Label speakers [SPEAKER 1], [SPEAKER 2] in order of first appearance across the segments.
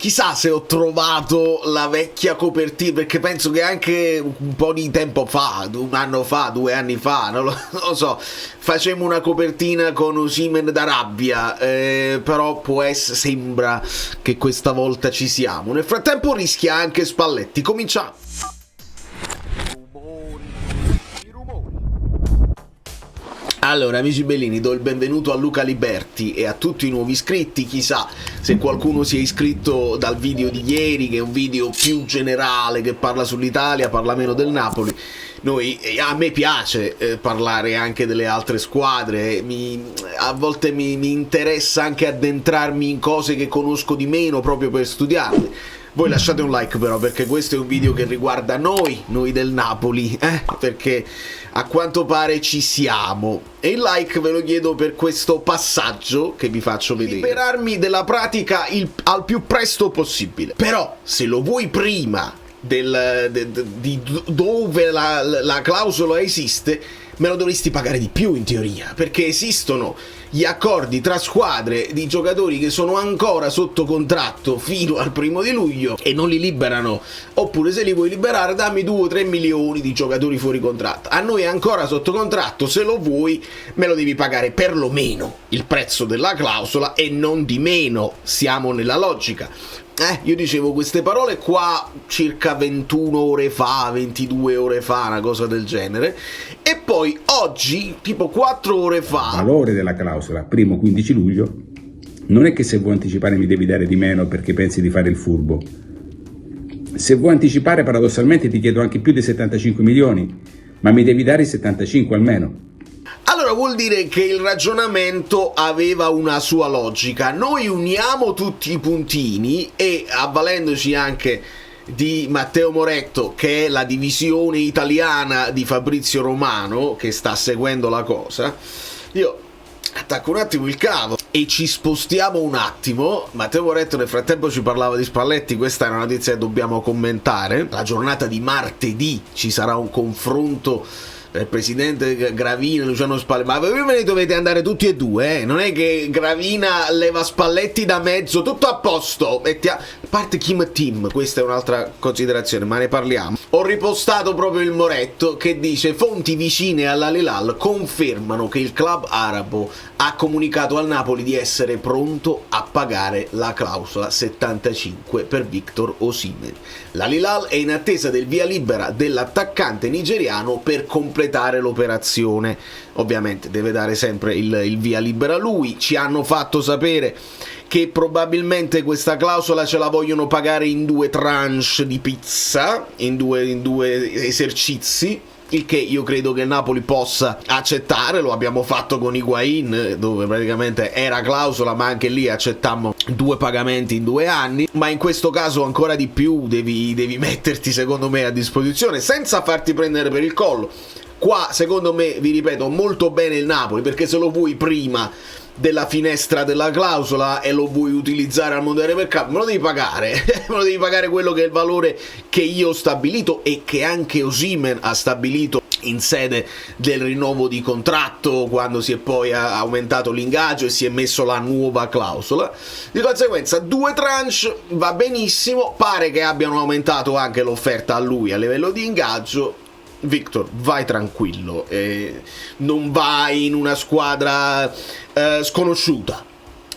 [SPEAKER 1] Chissà se ho trovato la vecchia copertina, perché penso che anche un po' di tempo fa, un anno fa, 2 anni fa, non lo so, facemmo una copertina con Osimhen d'Arabia, però sembra che questa volta ci siamo. Nel frattempo rischia anche Spalletti. Cominciamo. Allora, amici bellini, do il benvenuto a Luca Liberti e a tutti i nuovi iscritti. Chissà se qualcuno si è iscritto dal video di ieri, che è un video più generale, che parla sull'Italia, parla meno del Napoli. A me piace parlare anche delle altre squadre, a volte mi interessa anche addentrarmi in cose che conosco di meno proprio per studiarle. Voi lasciate un like però, perché questo è un video che riguarda noi del Napoli, perché a quanto pare ci siamo. E il like ve lo chiedo per questo passaggio che vi faccio vedere. Liberarmi della pratica al più presto possibile. Però se lo vuoi prima di dove la clausola esiste, me lo dovresti pagare di più in teoria, perché esistono gli accordi tra squadre di giocatori che sono ancora sotto contratto fino al 1° luglio e non li liberano, oppure se li vuoi liberare dammi 2 o 3 milioni di giocatori fuori contratto. A noi è ancora sotto contratto, se lo vuoi me lo devi pagare perlomeno il prezzo della clausola e non di meno, siamo nella logica. Io dicevo queste parole qua circa 21 ore fa, 22 ore fa, una cosa del genere, e poi oggi, tipo 4 ore fa...
[SPEAKER 2] Il valore della clausola, 1° 15 luglio, non è che se vuoi anticipare mi devi dare di meno perché pensi di fare il furbo. Se vuoi anticipare, paradossalmente ti chiedo anche più di 75 milioni, ma mi devi dare i 75 almeno.
[SPEAKER 1] Allora vuol dire che il ragionamento aveva una sua logica. Noi uniamo tutti i puntini e, avvalendoci anche di Matteo Moretto, che è la divisione italiana di Fabrizio Romano, che sta seguendo la cosa, io attacco un attimo il cavo e ci spostiamo un attimo. Matteo Moretto nel frattempo ci parlava di Spalletti, questa è una notizia che dobbiamo commentare. La giornata di martedì ci sarà un confronto il presidente Gravina, Luciano Spalletti, ma voi ve ne dovete andare tutti e due, non è che Gravina leva Spalletti da mezzo, tutto a posto, a parte Kim Team, questa è un'altra considerazione, ma ne parliamo. Ho ripostato proprio il Moretto che dice: fonti vicine all'Al Hilal confermano che il club arabo ha comunicato al Napoli di essere pronto a pagare la clausola 75 per Victor Osimhen. L'Al Hilal è in attesa del via libera dell'attaccante nigeriano per completare l'operazione. Ovviamente deve dare sempre il via libera lui. Ci hanno fatto sapere che probabilmente questa clausola ce la vogliono pagare in 2 tranche di pizza, in due esercizi, il che io credo che il Napoli possa accettare. Lo abbiamo fatto con Higuain, dove praticamente era clausola, ma anche lì accettammo 2 pagamenti in 2 anni, ma in questo caso ancora di più devi metterti, secondo me, a disposizione senza farti prendere per il collo. Qua, secondo me, vi ripeto, molto bene il Napoli, perché se lo vuoi prima della finestra della clausola e lo vuoi utilizzare al Mondiale per Cup, me lo devi pagare me lo devi pagare quello che è il valore che io ho stabilito e che anche Osimhen ha stabilito in sede del rinnovo di contratto, quando si è poi aumentato l'ingaggio e si è messo la nuova clausola. Di conseguenza 2 tranche va benissimo, pare che abbiano aumentato anche l'offerta a lui a livello di ingaggio. Victor, vai tranquillo, non vai in una squadra sconosciuta,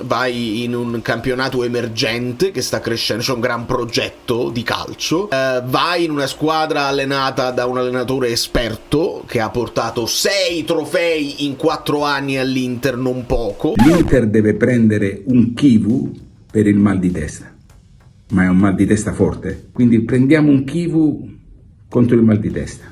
[SPEAKER 1] vai in un campionato emergente che sta crescendo, c'è un gran progetto di calcio, vai in una squadra allenata da un allenatore esperto che ha portato 6 trofei in 4 anni all'Inter, non poco.
[SPEAKER 2] L'Inter deve prendere un Kivu per il mal di testa, ma è un mal di testa forte, quindi prendiamo un Kivu contro il mal di testa.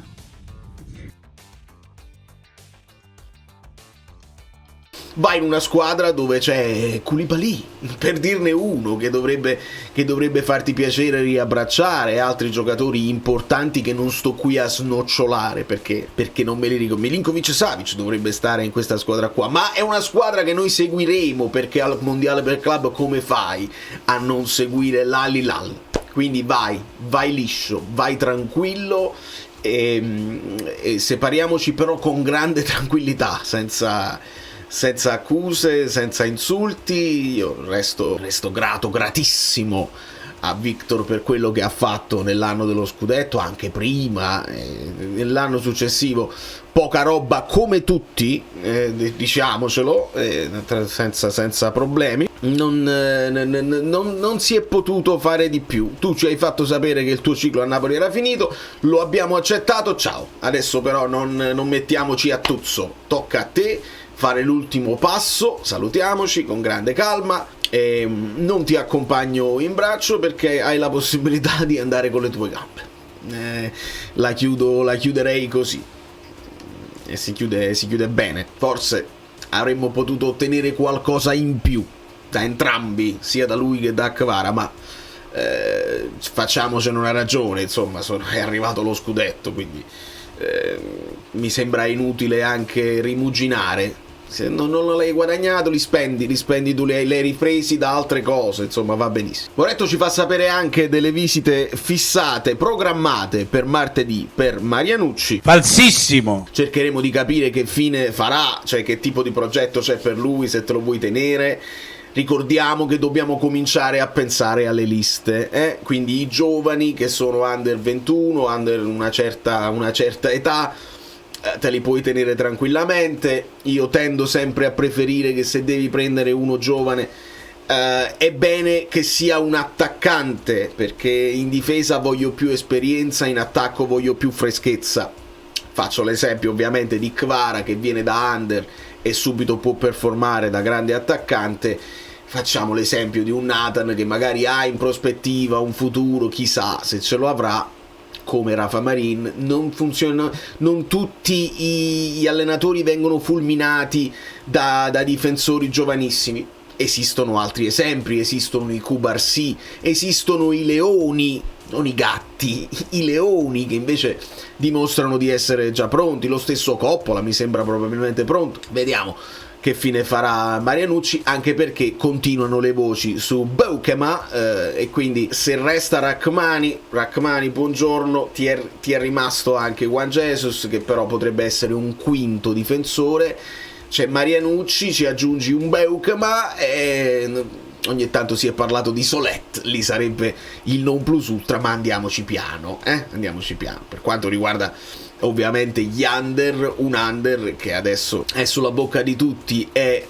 [SPEAKER 1] Vai in una squadra dove c'è Koulibaly, per dirne uno, che dovrebbe farti piacere riabbracciare, altri giocatori importanti che non sto qui a snocciolare perché non me li ricordo. Milinkovic-Savic dovrebbe stare in questa squadra qua, ma è una squadra che noi seguiremo, perché al Mondiale per Club come fai a non seguire l'Al Hilal? Quindi vai liscio, vai tranquillo e separiamoci però con grande tranquillità, senza accuse, senza insulti. Io resto gratissimo a Victor per quello che ha fatto nell'anno dello scudetto, anche prima, nell'anno successivo poca roba come tutti, diciamocelo, senza problemi. Non si è potuto fare di più. Tu ci hai fatto sapere che il tuo ciclo a Napoli era finito, lo abbiamo accettato, ciao. Adesso però non mettiamoci a tuzzo, tocca a te fare l'ultimo passo, salutiamoci con grande calma. Non ti accompagno in braccio perché hai la possibilità di andare con le tue gambe. La chiuderei così, e si chiude bene. Forse avremmo potuto ottenere qualcosa in più da entrambi, sia da lui che da Kvara, ma facciamocene una ragione, insomma, è arrivato lo scudetto, quindi mi sembra inutile anche rimuginare. Se non l'hai guadagnato, li spendi tu, li hai ripresi da altre cose, insomma, va benissimo. Moretto ci fa sapere anche delle visite fissate, programmate per martedì per Marianucci.
[SPEAKER 2] Falsissimo!
[SPEAKER 1] Cercheremo di capire che fine farà, cioè che tipo di progetto c'è per lui, se te lo vuoi tenere. Ricordiamo che dobbiamo cominciare a pensare alle liste, quindi i giovani che sono under 21, under una certa età, te li puoi tenere tranquillamente. Io tendo sempre a preferire che se devi prendere uno giovane è bene che sia un attaccante, perché in difesa voglio più esperienza, in attacco voglio più freschezza. Faccio l'esempio ovviamente di Kvara che viene da under e subito può performare da grande attaccante. Facciamo l'esempio di un Nathan che magari ha in prospettiva un futuro, chissà se ce lo avrà, come Rafa Marin. Non funziona, non tutti gli allenatori vengono fulminati da difensori giovanissimi. Esistono altri esempi, esistono i Cubarsí, esistono i leoni, non i gatti, i leoni che invece dimostrano di essere già pronti. Lo stesso Coppola mi sembra probabilmente pronto. Vediamo che fine farà Marianucci, anche perché continuano le voci su Boukema, e quindi se resta Rachmani, buongiorno, ti è rimasto anche Juan Jesus, che però potrebbe essere un quinto difensore. C'è Marianucci, ci aggiungi un Boukema e ogni tanto si è parlato di Solet, lì sarebbe il non plus ultra, ma andiamoci piano. Per quanto riguarda ovviamente gli under, un under che adesso è sulla bocca di tutti è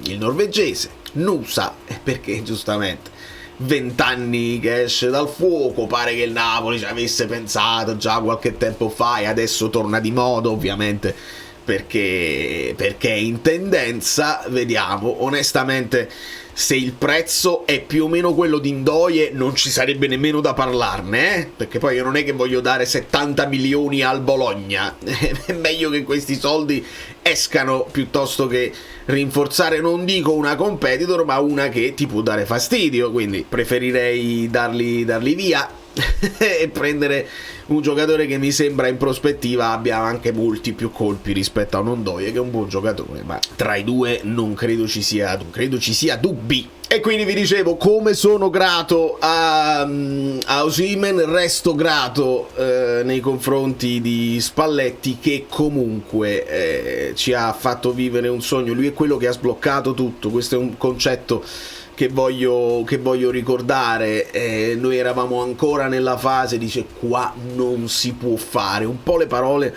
[SPEAKER 1] il norvegese Nusa, perché giustamente 20 anni che esce dal fuoco, pare che il Napoli ci avesse pensato già qualche tempo fa e adesso torna di moda, ovviamente perché è in tendenza. Vediamo, onestamente se il prezzo è più o meno quello di Ndoye non ci sarebbe nemmeno da parlarne, perché poi io non è che voglio dare 70 milioni al Bologna. È meglio che questi soldi escano piuttosto che rinforzare, non dico una competitor, ma una che ti può dare fastidio, quindi preferirei darli via e prendere un giocatore che mi sembra in prospettiva abbia anche molti più colpi rispetto a un Ndoye, che è un buon giocatore, ma tra i due non credo ci sia dubbi. E quindi vi dicevo, come sono grato a Osimhen, resto grato nei confronti di Spalletti, che comunque ci ha fatto vivere un sogno. Lui è quello che ha sbloccato tutto. Questo è un concetto che voglio ricordare. Noi eravamo ancora nella fase, dice, qua non si può fare, un po' le parole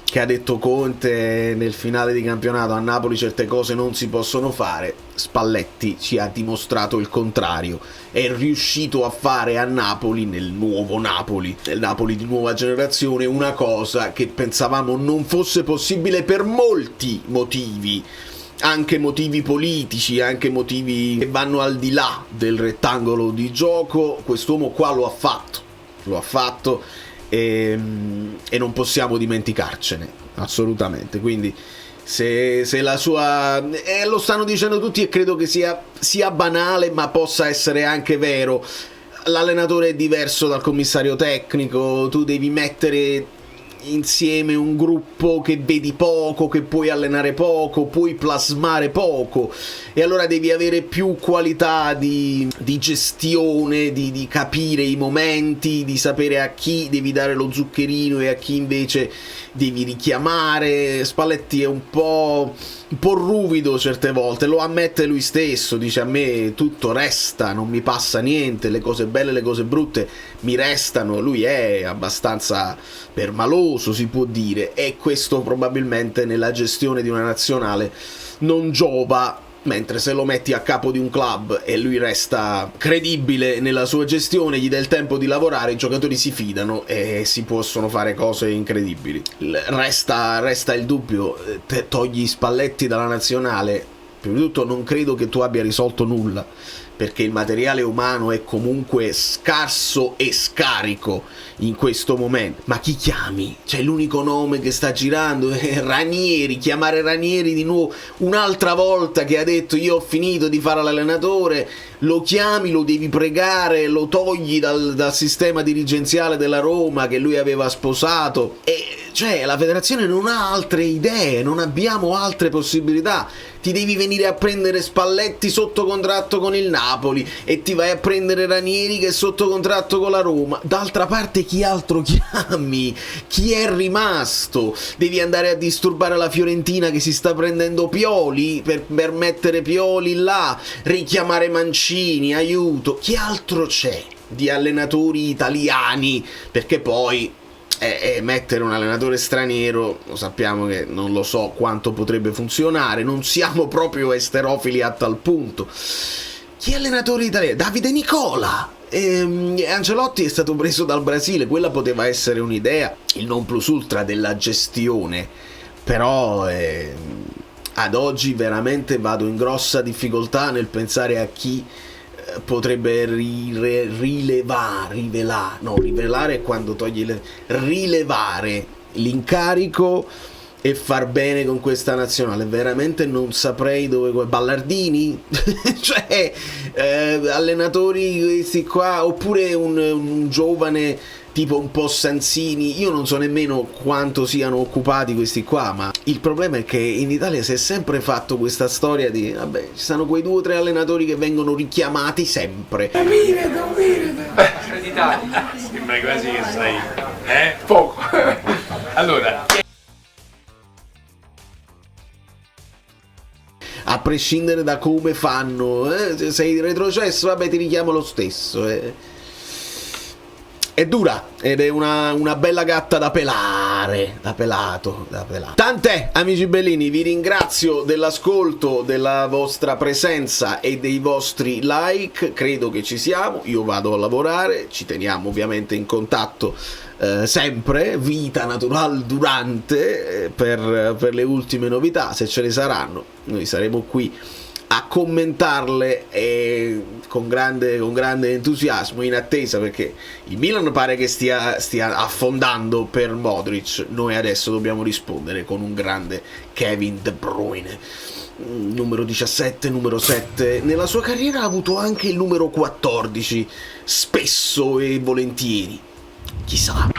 [SPEAKER 1] che ha detto Conte nel finale di campionato: a Napoli certe cose non si possono fare. Spalletti ci ha dimostrato il contrario, è riuscito a fare a Napoli, nel nuovo Napoli, nel Napoli di nuova generazione, una cosa che pensavamo non fosse possibile per molti motivi, anche motivi politici, anche motivi che vanno al di là del rettangolo di gioco. Quest'uomo qua lo ha fatto e non possiamo dimenticarcene assolutamente. Quindi se la sua lo stanno dicendo tutti e credo che sia banale, ma possa essere anche vero, l'allenatore è diverso dal commissario tecnico, tu devi mettere insieme un gruppo che vedi poco, che puoi allenare poco, puoi plasmare poco, e allora devi avere più qualità di gestione, di capire i momenti, di sapere a chi devi dare lo zuccherino e a chi invece devi richiamare. Spalletti è un po' ruvido certe volte, lo ammette lui stesso, dice: a me tutto resta, non mi passa niente, le cose belle, le cose brutte mi restano. Lui è abbastanza permaloso, si può dire, e questo probabilmente nella gestione di una nazionale non giova. Mentre se lo metti a capo di un club e lui resta credibile nella sua gestione, gli dai il tempo di lavorare, i giocatori si fidano e si possono fare cose incredibili. Resta il dubbio, togli Spalletti dalla nazionale, prima di tutto non credo che tu abbia risolto nulla, perché il materiale umano è comunque scarso e scarico in questo momento. Ma chi chiami? Cioè, l'unico nome che sta girando è Ranieri. Chiamare Ranieri di nuovo un'altra volta, che ha detto io ho finito di fare l'allenatore, lo chiami, lo devi pregare, lo togli dal sistema dirigenziale della Roma che lui aveva sposato, e cioè la federazione non ha altre idee, non abbiamo altre possibilità. Ti devi venire a prendere Spalletti sotto contratto con il Napoli e ti vai a prendere Ranieri che è sotto contratto con la Roma. D'altra parte chi altro chiami? Chi è rimasto? Devi andare a disturbare la Fiorentina che si sta prendendo Pioli per mettere Pioli là, richiamare Mancini, aiuto. Chi altro c'è di allenatori italiani? Perché poi mettere un allenatore straniero, lo sappiamo che non lo so quanto potrebbe funzionare, non siamo proprio esterofili a tal punto. Chi allenatori italiani? Davide Nicola. Ancelotti è stato preso dal Brasile, quella poteva essere un'idea, il non plus ultra della gestione, però ad oggi veramente vado in grossa difficoltà nel pensare a chi potrebbe rivelare è quando togli rilevare l'incarico e far bene con questa nazionale. Veramente non saprei dove. Ballardini? Cioè allenatori questi qua, oppure un giovane tipo un po' Sanzini. Io non so nemmeno quanto siano occupati questi qua, ma il problema è che in Italia si è sempre fatto questa storia di vabbè, ci sono quei 2 o 3 allenatori che vengono richiamati sempre.
[SPEAKER 3] Accreditati. Sembra quasi che sai, poco. Allora,
[SPEAKER 1] a prescindere da come fanno, se sei retrocesso, vabbè, ti richiamo lo stesso. È dura ed è una bella gatta da pelare, da pelato. Tant'è, amici bellini, vi ringrazio dell'ascolto, della vostra presenza e dei vostri like. Credo che ci siamo, io vado a lavorare, ci teniamo ovviamente in contatto sempre, vita natural durante, per le ultime novità, se ce ne saranno. Noi saremo qui a commentarle con grande entusiasmo, in attesa, perché il Milan pare che stia affondando per Modric. Noi adesso dobbiamo rispondere con un grande Kevin De Bruyne, numero 17, numero 7. Nella sua carriera ha avuto anche il numero 14, spesso e volentieri. Chissà.